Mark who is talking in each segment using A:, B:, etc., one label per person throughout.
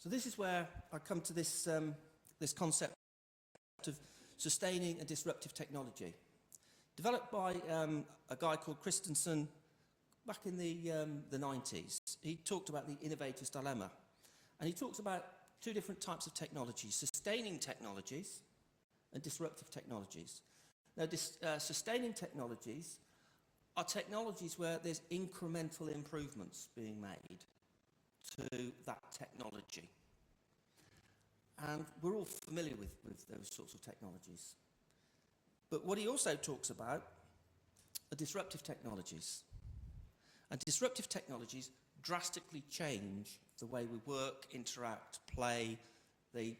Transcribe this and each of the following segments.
A: So this is where I come to this, this concept of sustaining and disruptive technology. Developed by a guy called Christensen back in the 90s. He talked about the innovator's dilemma. And he talks about two different types of technologies, sustaining technologies and disruptive technologies. Now, sustaining technologies are technologies where there's incremental improvements being made to that technology. And we're all familiar with those sorts of technologies. But what he also talks about are disruptive technologies. And disruptive technologies drastically change the way we work, interact, play. It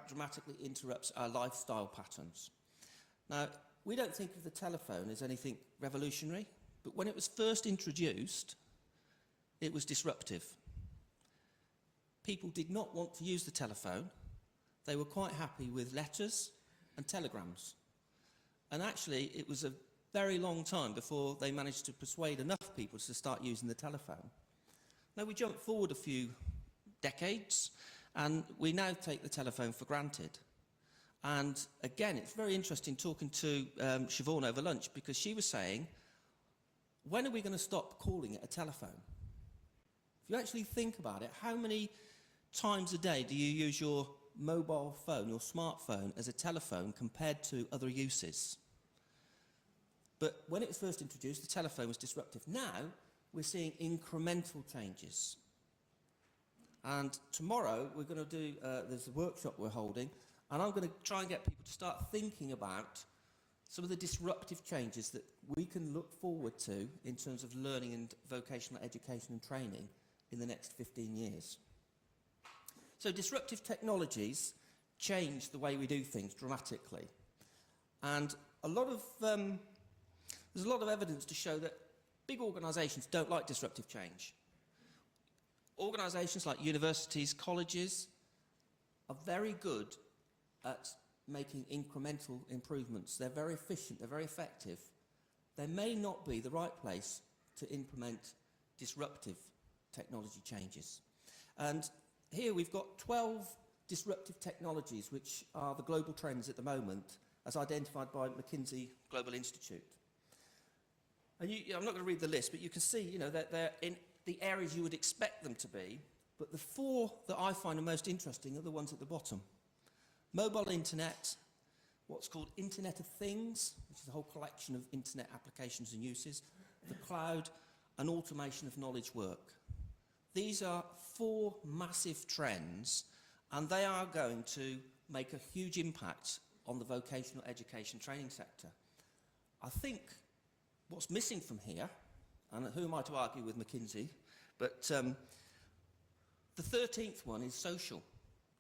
A: dramatically interrupts our lifestyle patterns. Now, we don't think of the telephone as anything revolutionary, but when it was first introduced, it was disruptive. People did not want to use the telephone. They were quite happy with letters and telegrams. And actually, it was a very long time before they managed to persuade enough people to start using the telephone. Now, we jump forward a few decades, and we now take the telephone for granted. And again, it's very interesting talking to Siobhan over lunch, because she was saying, when are we going to stop calling it a telephone? If you actually think about it, how many times a day do you use your mobile phone, your smartphone, as a telephone compared to other uses? But when it was first introduced, the telephone was disruptive. Now, we're seeing incremental changes. And tomorrow, we're going to do, there's a workshop we're holding, and I'm going to try and get people to start thinking about some of the disruptive changes that we can look forward to in terms of learning and vocational education and training in the next 15 years. So disruptive technologies change the way we do things dramatically. And there's a lot of evidence to show that big organisations don't like disruptive change. Organisations like universities, colleges, are very good at making incremental improvements. They're very efficient, they're very effective. They may not be the right place to implement disruptive technology changes. And here we've got 12 disruptive technologies which are the global trends at the moment, as identified by McKinsey Global Institute. And I'm not going to read the list, but you can see, that they're in the areas you would expect them to be, but the four that I find the most interesting are the ones at the bottom. Mobile internet, what's called Internet of Things, which is a whole collection of internet applications and uses, the cloud, and automation of knowledge work. These are four massive trends, and they are going to make a huge impact on the vocational education training sector. I think what's missing from here, and who am I to argue with McKinsey, but the 13th one is social.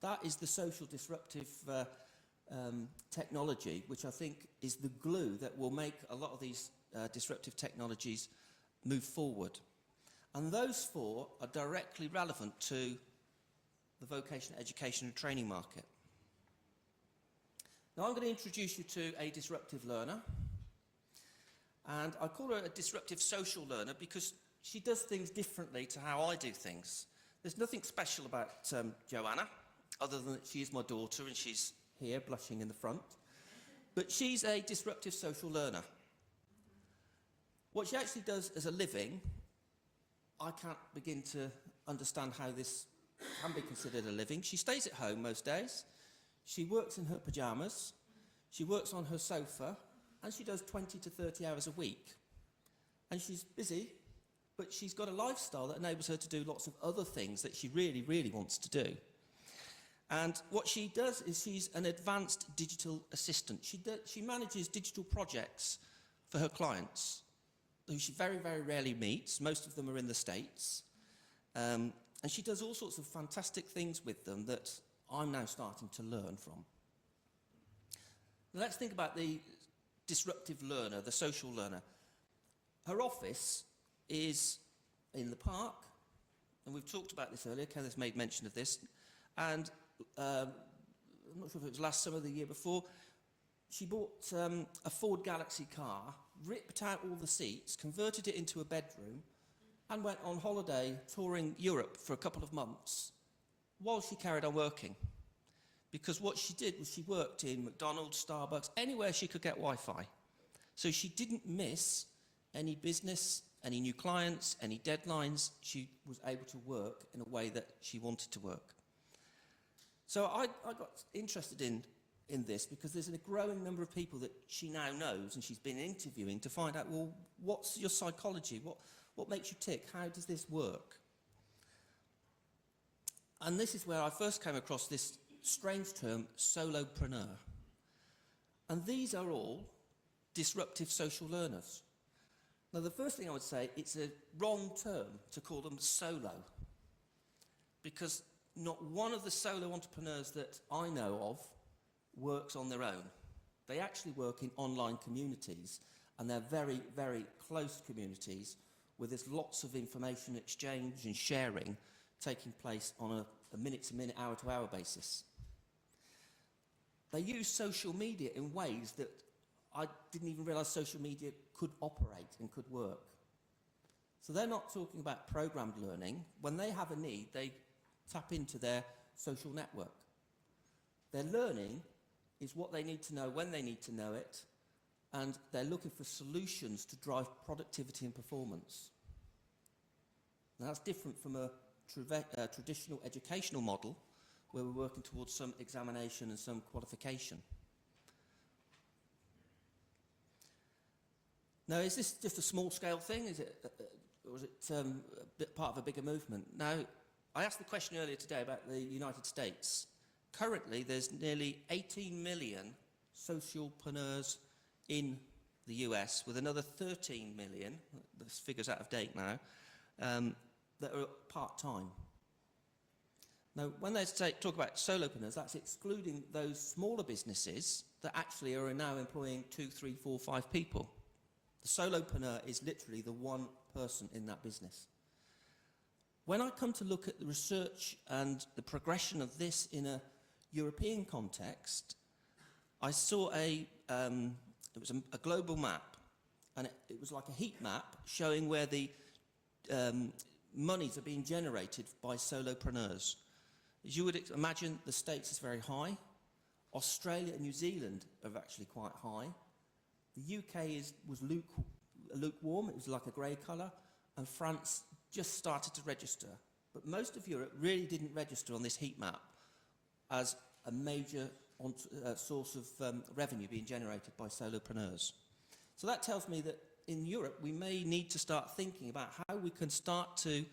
A: That is the social disruptive technology, which I think is the glue that will make a lot of these disruptive technologies move forward. And those four are directly relevant to the vocational education and training market. Now I'm going to introduce you to a disruptive learner. And I call her a disruptive social learner because she does things differently to how I do things. There's nothing special about Joanna, other than that she is my daughter and she's here blushing in the front. But she's a disruptive social learner. What she actually does as a living, I can't begin to understand how this can be considered a living. She stays at home most days. She works in her pyjamas. She works on her sofa. And she does 20 to 30 hours a week. And she's busy, but she's got a lifestyle that enables her to do lots of other things that she really, really wants to do. And what she does is she's an advanced digital assistant. She manages digital projects for her clients, who she very, very rarely meets. Most of them are in the States. And she does all sorts of fantastic things with them that I'm now starting to learn from. Now let's think about the disruptive learner, the social learner. Her office is in the park, and we've talked about this earlier, Kenneth made mention of this, and I'm not sure if it was last summer or the year before, she bought a Ford Galaxy car, ripped out all the seats, converted it into a bedroom, and went on holiday touring Europe for a couple of months while she carried on working. Because what she did was she worked in McDonald's, Starbucks, anywhere she could get Wi-Fi. So she didn't miss any business, any new clients, any deadlines. She was able to work in a way that she wanted to work. So I got interested in this because there's a growing number of people that she now knows and she's been interviewing to find out, well, what's your psychology? What makes you tick? How does this work? And this is where I first came across this strange term, solopreneur. And these are all disruptive social learners. Now, the first thing I would say, it's a wrong term to call them solo, because not one of the solo entrepreneurs that I know of works on their own. They actually work in online communities, and they're very, very close communities where there's lots of information exchange and sharing taking place on a minute-to-minute, hour-to-hour basis. They use social media in ways that I didn't even realise social media could operate and could work. So they're not talking about programmed learning. When they have a need, they tap into their social network. Their learning is what they need to know when they need to know it, and they're looking for solutions to drive productivity and performance. Now, that's different from a traditional educational model where we're working towards some examination and some qualification. Now, is this just a small-scale thing? Or is it part of a bigger movement? Now, I asked the question earlier today about the United States. Currently, there's nearly 18 million socialpreneurs in the US, with another 13 million, this figure's out of date now, that are part-time. Now, when they talk about solopreneurs, that's excluding those smaller businesses that actually are now employing 2, 3, 4, 5 people. The solopreneur is literally the one person in that business. When I come to look at the research and the progression of this in a European context, I saw it was a global map, and it was like a heat map showing where the monies are being generated by solopreneurs. As you would imagine, the States is very high. Australia and New Zealand are actually quite high. The UK was lukewarm, it was like a grey colour, and France just started to register. But most of Europe really didn't register on this heat map as a major source of revenue being generated by solopreneurs. So that tells me that in Europe we may need to start thinking about how we can start to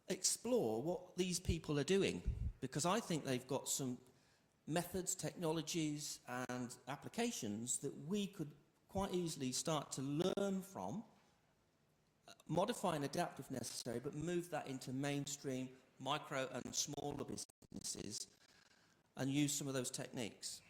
A: explore what these people are doing, because I think they've got some methods, technologies and applications that we could quite easily start to learn from, modify and adapt if necessary, but move that into mainstream micro and smaller businesses and use some of those techniques.